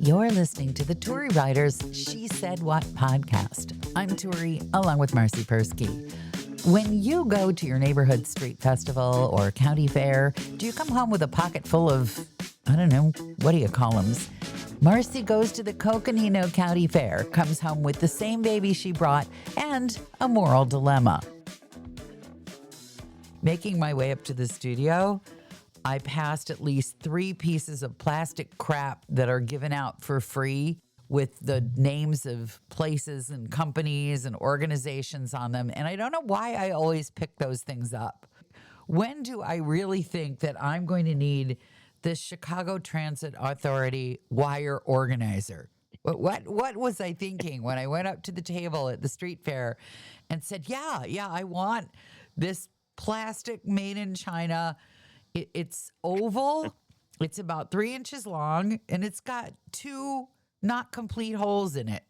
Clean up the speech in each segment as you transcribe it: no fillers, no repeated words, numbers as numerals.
You're listening to the Turi Writers She Said What podcast. I'm Turi, along with Marcy Persky. When you go to your neighborhood street festival or county fair, do you come home with a pocket full of, I don't know, what do you call them? Marcy goes to the Coconino County Fair, comes home with the same baby she brought, and a moral dilemma. Making my way up to the studio, I passed at least 3 pieces of plastic crap that are given out for free with the names of places and companies and organizations on them. And I don't know why I always pick those things up. When do I really think that I'm going to need this Chicago Transit Authority wire organizer? What was I thinking when I went up to the table at the street fair and said, yeah, I want this plastic made in China. It's oval. It's about 3 inches long, and it's got 2 not complete holes in it.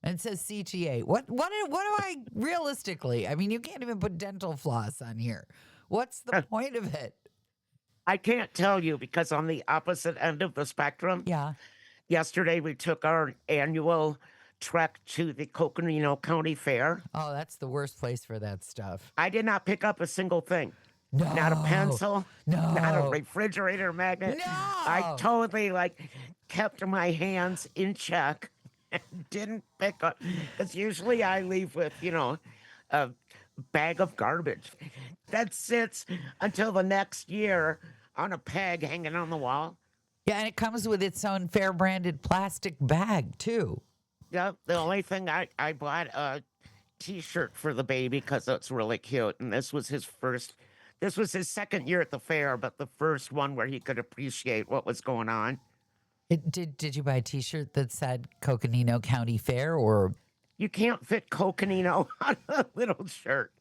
And it says CTA. What do I realistically? I mean, you can't even put dental floss on here. What's the point of it? I can't tell you because on the opposite end of the spectrum, Yeah. yesterday we took our annual trek to the Coconino County Fair. Oh, that's the worst place for that stuff. I did not pick up a single thing. No. Not a pencil. No. Not a refrigerator magnet. No. I totally kept my hands in check and didn't pick up. Because usually I leave with, a bag of garbage that sits until the next year on a peg hanging on the wall. Yeah, and it comes with its own fair branded plastic bag, too. Yeah, the only thing I bought a T-shirt for the baby because it's really cute. And this was his second year at the fair, but the first one where he could appreciate what was going on. Did you buy a T-shirt that said Coconino County Fair or? You can't fit Coconino on a little shirt.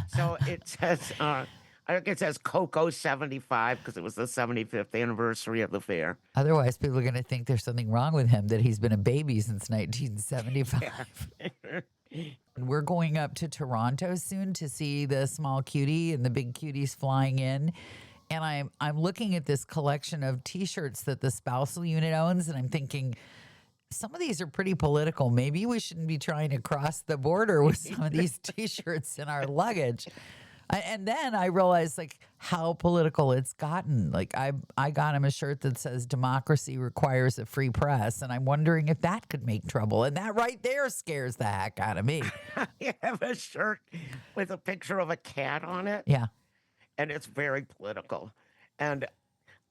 So it says, I think it says Coco 75 because it was the 75th anniversary of the fair. Otherwise, people are going to think there's something wrong with him, that he's been a baby since 1975. And we're going up to Toronto soon to see the small cutie and the big cuties flying in. And I'm looking at this collection of T-shirts that the spousal unit owns, and I'm thinking, some of these are pretty political. Maybe we shouldn't be trying to cross the border with some of these T-shirts in our luggage. And then I realized how political it's gotten. I got him a shirt that says democracy requires a free press. And I'm wondering if that could make trouble. And that right there scares the heck out of me. You have a shirt with a picture of a cat on it. Yeah. And it's very political. And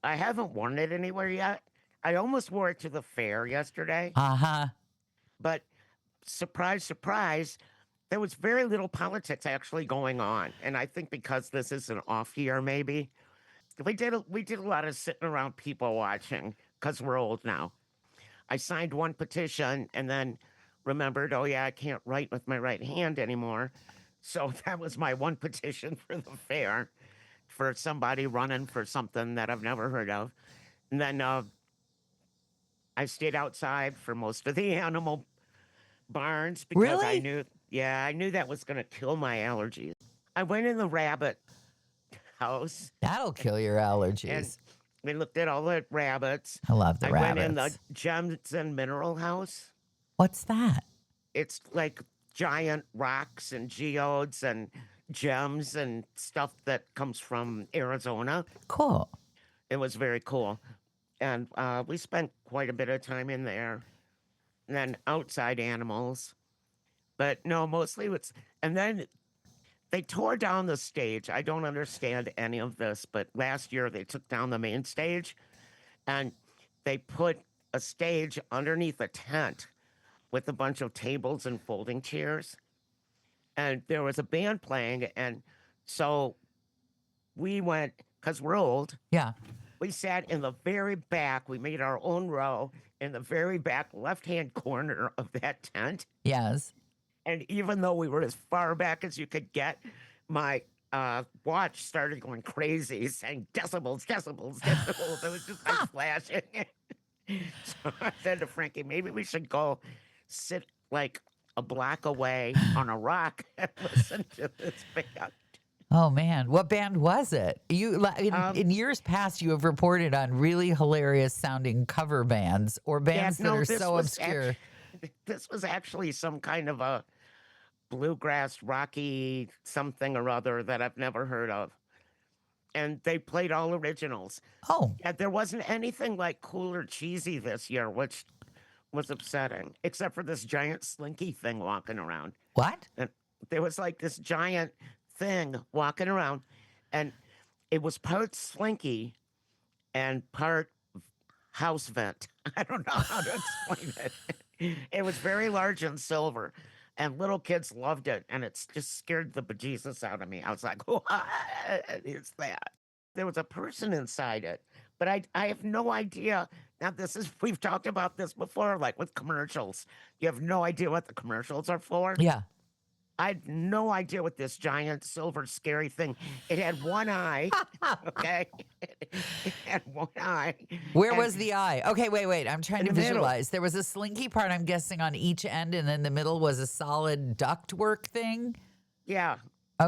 I haven't worn it anywhere yet. I almost wore it to the fair yesterday. Uh-huh. But surprise, surprise, there was very little politics actually going on. And I think because this is an off year, maybe, we did a lot of sitting around people watching because we're old now. I signed one petition and then remembered, oh yeah, I can't write with my right hand anymore. So that was my one petition for the fair, for somebody running for something that I've never heard of. And then I stayed outside for most of the animal barns because Really? I knew that was going to kill my allergies. I went in the rabbit house. That'll kill your allergies. And we looked at all the rabbits. I love the rabbits. I went in the Gems and Mineral House. What's that? It's like giant rocks and geodes and gems and stuff that comes from Arizona. Cool. It was very cool. And we spent quite a bit of time in there. And then outside animals. But no, mostly it's... And then they tore down the stage. I don't understand any of this, but last year they took down the main stage. And they put a stage underneath a tent with a bunch of tables and folding chairs. And there was a band playing. And so we went, because we're old. Yeah. We sat in the very back. We made our own row in the very back left-hand corner of that tent. Yes. And even though we were as far back as you could get, my watch started going crazy, saying decibels, decibels, decibels. It was just flashing. So I said to Frankie, maybe we should go sit a block away on a rock and listen to this band. Oh man, what band was it? Um, In years past, you have reported on really hilarious sounding cover bands or yeah, bands that no, are so obscure. this was actually some kind of a bluegrass, rocky something or other that I've never heard of. And they played all originals. Oh, Yeah, there wasn't anything like cool or cheesy this year, which was upsetting, except for this giant slinky thing walking around. what? And there was like this giant thing walking around, and it was part slinky and part house vent. I don't know how to explain it. It was very large and silver, and little kids loved it, and it's just scared the bejesus out of me. I was like, "What is that?" There was a person inside it, but I have no idea. Now this is we've talked about this before, like with commercials. You have no idea what the commercials are for. Yeah. I had no idea what this giant silver scary thing. It had one eye, okay? It had one eye, Where and was the eye? Okay, wait. I'm trying in to the middle. visualize. There was a slinky part, I'm guessing, on each end, and then the middle was a solid ductwork thing. Yeah,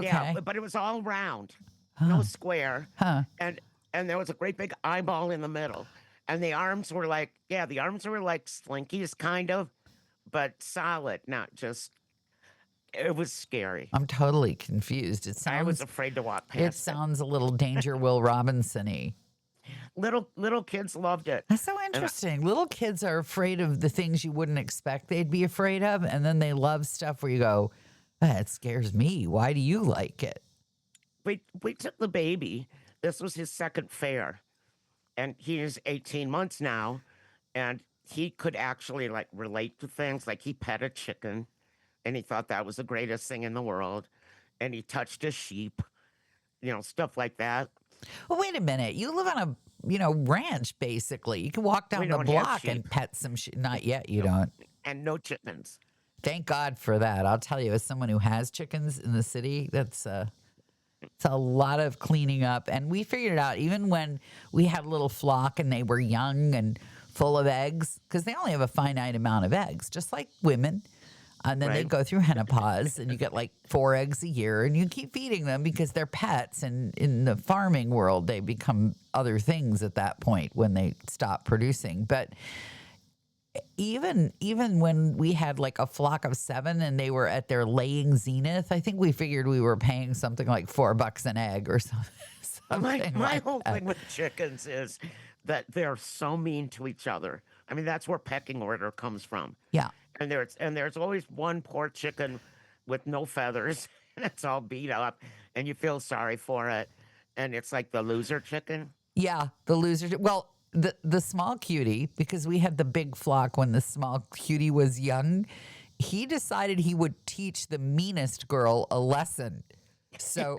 yeah, Okay. but it was all round, no Huh. square, Huh. and there was a great big eyeball in the middle, and the arms were like, yeah, the arms were like slinkies, kind of, but solid, not just. It was scary. I'm totally confused. I was afraid to walk It past it. sounds a little Danger Will Robinson-y. Little kids loved it, That's so and interesting. Little kids are afraid of the things you wouldn't expect they'd be afraid of, and then they love stuff where you go, that scares me. Why do you like it? we took the baby. This was his second fair, and he is 18 months now, and he could actually like relate to things. Like he pet a chicken, and he thought that was the greatest thing in the world, and he touched a sheep, stuff like that. Well, wait a minute. You live on a, ranch basically. You can walk We down the don't have block and sheep. pet some Not yet, you Nope. don't. And no chickens. Thank God for that. I'll tell you, as someone who has chickens in the city, it's a lot of cleaning up. And we figured it out even when we had a little flock and they were young and full of eggs, because they only have a finite amount of eggs, just like women. And then they Right. go through menopause and you get like 4 eggs a year and you keep feeding them because they're pets. And in the farming world, they become other things at that point when they stop producing. But even when we had like a flock of 7 and they were at their laying zenith, I think we figured we were paying something like $4 an egg or something. My something my like whole that. thing with chickens is that they're so mean to each other. I mean, that's where pecking order comes from. Yeah. And there's always one poor chicken with no feathers, and it's all beat up, and you feel sorry for it. And it's like the loser chicken. Yeah, the loser. Well, the small cutie, because we had the big flock when the small cutie was young, he decided he would teach the meanest girl a lesson. So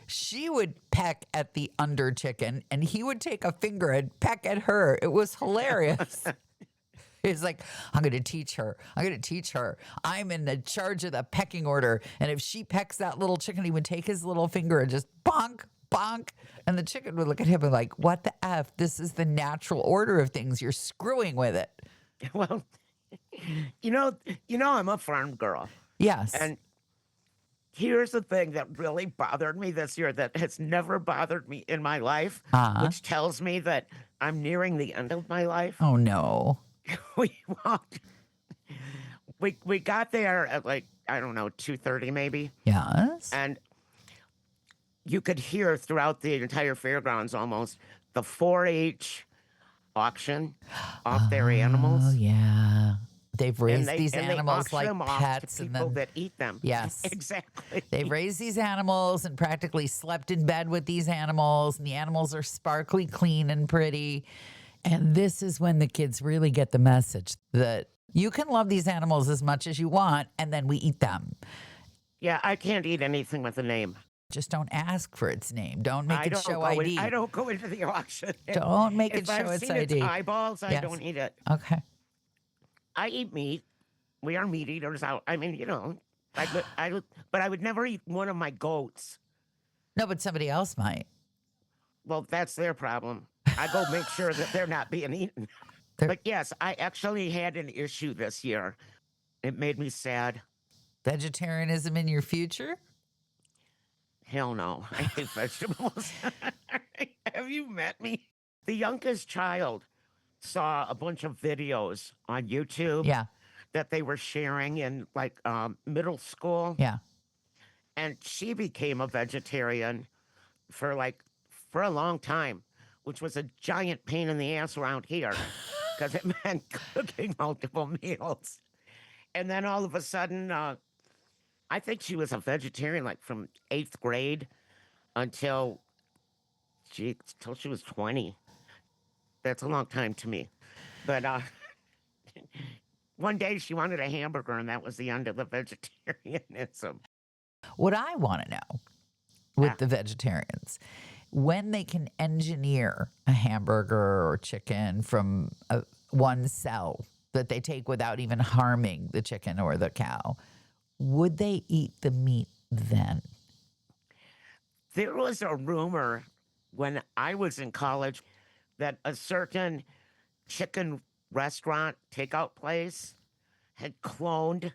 she would peck at the under chicken, and he would take a finger and peck at her. It was hilarious. He's like, I'm going to teach her. I'm going to teach her. I'm in the charge of the pecking order. And if she pecks that little chicken, he would take his little finger and just bonk, bonk. And the chicken would look at him and like, what the F? This is the natural order of things. You're screwing with it. Well, I'm a farm girl, Yes. and here's the thing that really bothered me this year that has never bothered me in my life, Uh-huh. which tells me that I'm nearing the end of my life. Oh, no. We walked. We got there at like I don't know 2:30 maybe, Yes. and you could hear throughout the entire fairgrounds almost the 4-H auction off their Oh, animals. yeah. They've raised And these they animals auction like them off pets. to And people then, that eat them. yes. Exactly. They've raised these animals and practically slept in bed with these animals, and the animals are sparkly clean and pretty. And this is when the kids really get the message that you can love these animals as much as you want, and then we eat them. Yeah, I can't eat anything with a name. Just don't ask for its name. Don't make it show ID. I don't go into the auction. Don't make it If show I've its seen its ID. eyeballs, I Yes. don't eat it. Okay. I eat meat. We are meat eaters out. I mean, but I would never eat one of my goats. No, but somebody else might. Well, that's their problem. I go make sure that they're not being eaten. They're- But yes, I actually had an issue this year. It made me sad. Vegetarianism in your future? Hell no. I hate vegetables. Have you met me? The youngest child saw a bunch of videos on YouTube Yeah. that they were sharing in like middle school, Yeah. and she became a vegetarian for for a long time, which was a giant pain in the ass around here because it meant cooking multiple meals. And then all of a sudden, I think she was a vegetarian like from 8th grade until till she was 20. That's a long time to me. But one day she wanted a hamburger, and that was the end of the vegetarianism. What I want to know with the vegetarians, when they can engineer a hamburger or chicken from one cell that they take without even harming the chicken or the cow, would they eat the meat then? There was a rumor when I was in college that a certain chicken restaurant takeout place had cloned,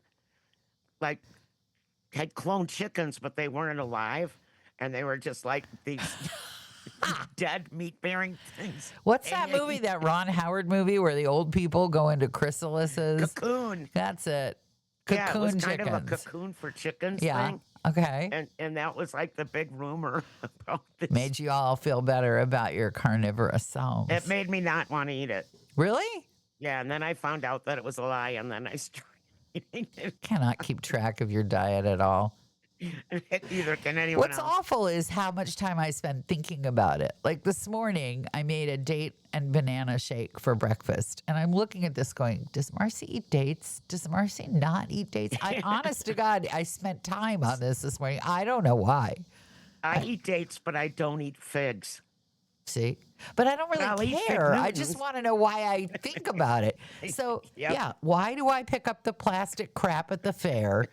like, had cloned chickens, but they weren't alive. And they were just like these dead meat bearing things. What's that movie, that Ron Howard movie where the old people go into chrysalises? Cocoon. That's it. Yeah, it was Cocoon kind of a chickens. cocoon for chickens Yeah. thing. Okay. And that was like the big rumor about this. Made you all feel better about your carnivorous selves. It made me not want to eat it. Really? Yeah, and then I found out that it was a lie, and then I started eating it. Cannot keep track of your diet at all. Either can anyone What's else. awful is how much time I spend thinking about it. Like this morning, I made a date and banana shake for breakfast. And I'm looking at this going, does Marcy eat dates? Does Marcy not eat dates? Honest to God, I spent time on this morning. I don't know why. I eat dates, but I don't eat figs. See? But I don't I'll really eat Fig care. I Newtons. just want to know why I think about it. So, Yep. yeah, why do I pick up the plastic crap at the fair?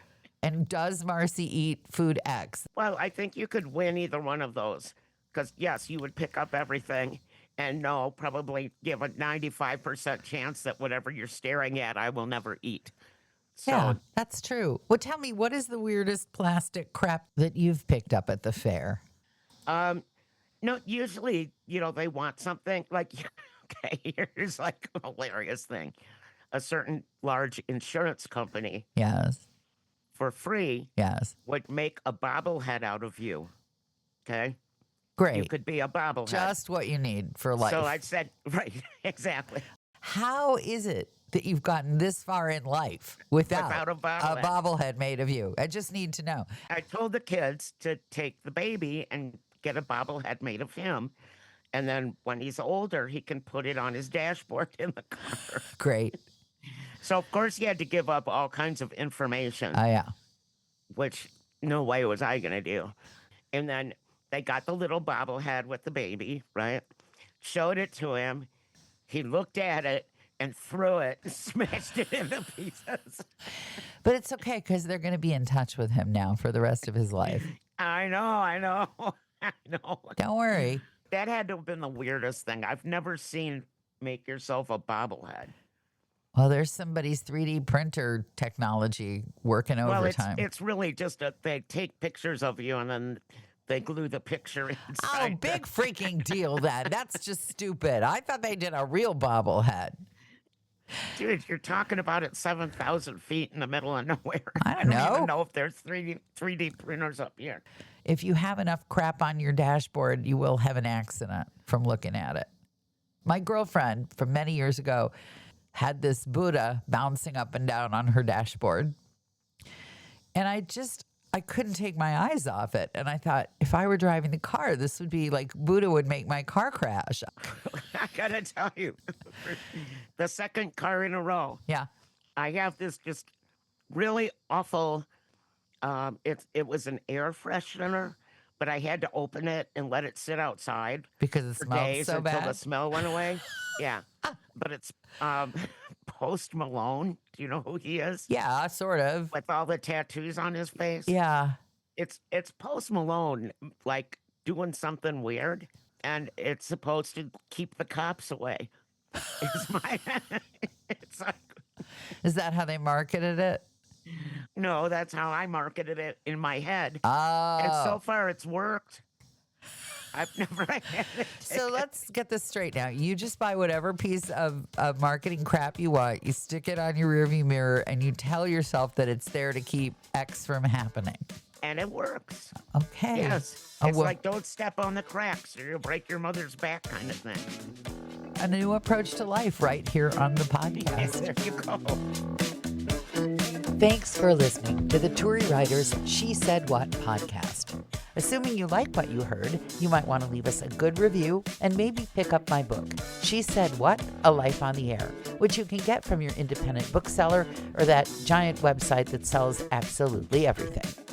And does Marcy eat food X? Well, I think you could win either one of those. Because, yes, you would pick up everything. And no, probably give a 95% chance that whatever you're staring at, I will never eat. So, Yeah, that's true. Well, tell me, what is the weirdest plastic crap that you've picked up at the fair? no, usually, they want something like, okay, here's like a hilarious thing. A certain large insurance company Yes, for free yes. would make a bobblehead out of you. Okay? You Great. could be a bobblehead. Just what you need for life. So I said, right, exactly. How is it that you've gotten this far in life without Without a bobblehead. bobblehead made of you? I just need to know. I told the kids to take the baby and get a bobblehead made of him. And then when he's older, he can put it on his dashboard in the car. Great. So, of course, he had to give up all kinds of information, Yeah. which no way was I going to do. And then they got the little bobblehead with the baby, right? Showed it to him. He looked at it and threw it, smashed it into pieces. But it's okay because they're going to be in touch with him now for the rest of his life. I know, I know. Don't worry. That had to have been the weirdest thing. I've never seen make yourself a bobblehead. Well, there's somebody's 3D printer technology working Well, overtime. it's really just they take pictures of you and then they glue the picture inside. Oh, big freaking deal then. That's just stupid. I thought they did a real bobblehead. Dude, you're talking about it 7,000 feet in the middle of nowhere. I don't don't know. even know if there's 3D printers up here. If you have enough crap on your dashboard, you will have an accident from looking at it. My girlfriend from many years ago had this Buddha bouncing up and down on her dashboard. And I couldn't take my eyes off it. And I thought, if I were driving the car, this would be like Buddha would make my car crash. I gotta tell you, the second car in a row, Yeah. I have this just really awful. It was an air freshener, but I had to open it and let it sit outside Because it for smells days so until the bad. smell went away. Yeah, but it's Post Malone. Do you know who he is? Yeah, sort of. With all the tattoos on his face. Yeah. It's Post Malone like doing something weird, and it's supposed to keep the cops away. It's like, Is that how they marketed it? No, that's how I marketed it in my head. And Oh. so far, it's worked. I've never had it. So let's get this straight now. You just buy whatever piece of marketing crap you want, you stick it on your rearview mirror, and you tell yourself that it's there to keep X from happening. And it works. Okay. Yes. Oh, It's well, like don't step on the cracks or you'll break your mother's back kind of thing. a new approach to life right here on the podcast. There you go. Thanks for listening to the Turi Writers She Said What podcast. Assuming you like what you heard, you might want to leave us a good review and maybe pick up my book, She Said What? A Life on the Air, which you can get from your independent bookseller or that giant website that sells absolutely everything.